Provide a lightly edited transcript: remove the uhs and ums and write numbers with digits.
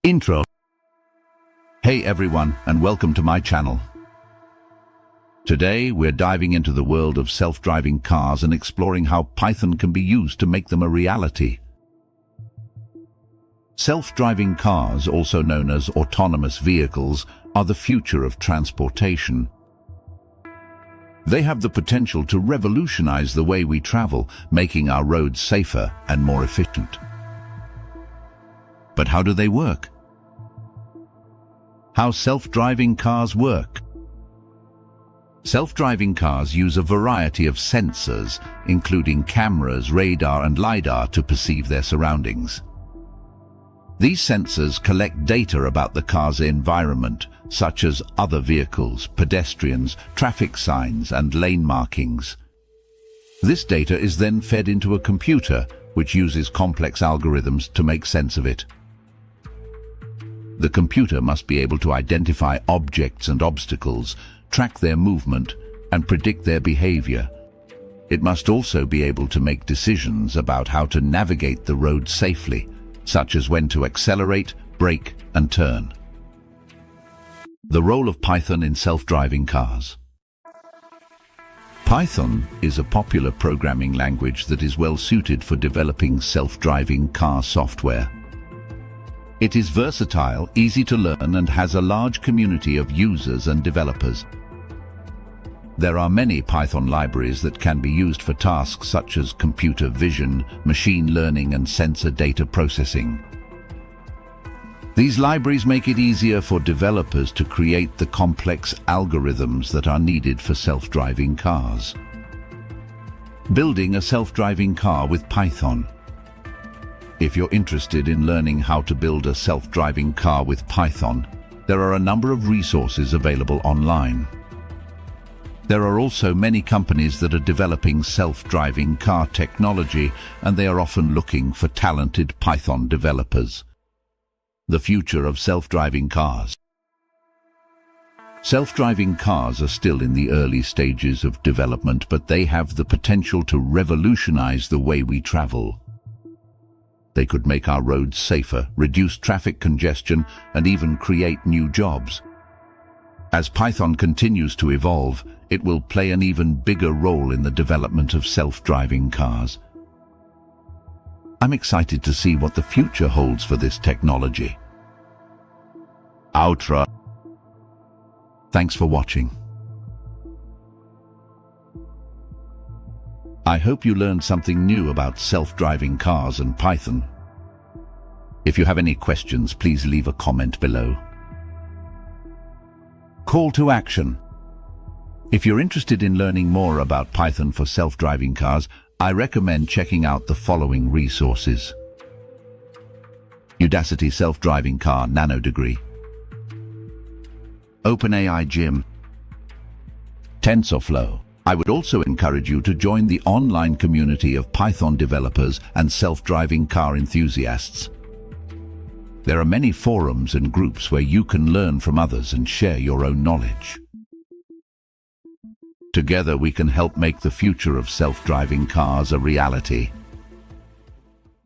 Intro. Hey everyone, and welcome to my channel. Today we're diving into the world of self-driving cars and exploring how Python can be used to make them a reality. Self-driving cars, also known as autonomous vehicles, are the future of transportation. They have the potential to revolutionize the way we travel, making our roads safer and more efficient. But how do they work? How self-driving cars work. Self-driving cars use a variety of sensors, including cameras, radar and lidar, to perceive their surroundings. These sensors collect data about the car's environment, such as other vehicles, pedestrians, traffic signs and lane markings. This data is then fed into a computer, which uses complex algorithms to make sense of it. The computer must be able to identify objects and obstacles, track their movement, and predict their behavior. It must also be able to make decisions about how to navigate the road safely, such as when to accelerate, brake, and turn. The role of Python in self-driving cars. Python is a popular programming language that is well suited for developing self-driving car software. It is versatile, easy to learn, and has a large community of users and developers. There are many Python libraries that can be used for tasks such as computer vision, machine learning, and sensor data processing. These libraries make it easier for developers to create the complex algorithms that are needed for self-driving cars. Building a self-driving car with Python. If you're interested in learning how to build a self-driving car with Python, there are a number of resources available online. There are also many companies that are developing self-driving car technology, and they are often looking for talented Python developers. The future of self-driving cars. Self-driving cars are still in the early stages of development, but they have the potential to revolutionize the way we travel. They could make our roads safer, reduce traffic congestion, and even create new jobs. As Python continues to evolve, it will play an even bigger role in the development of self-driving cars. I'm excited to see what the future holds for this technology. Outro. Thanks for watching. I hope you learned something new about self-driving cars and Python. If you have any questions, please leave a comment below. Call to action. If you're interested in learning more about Python for self-driving cars, I recommend checking out the following resources. Udacity Self-Driving Car Nano Degree, OpenAI Gym, TensorFlow. I would also encourage you to join the online community of Python developers and self-driving car enthusiasts. There are many forums and groups where you can learn from others and share your own knowledge. Together we can help make the future of self-driving cars a reality.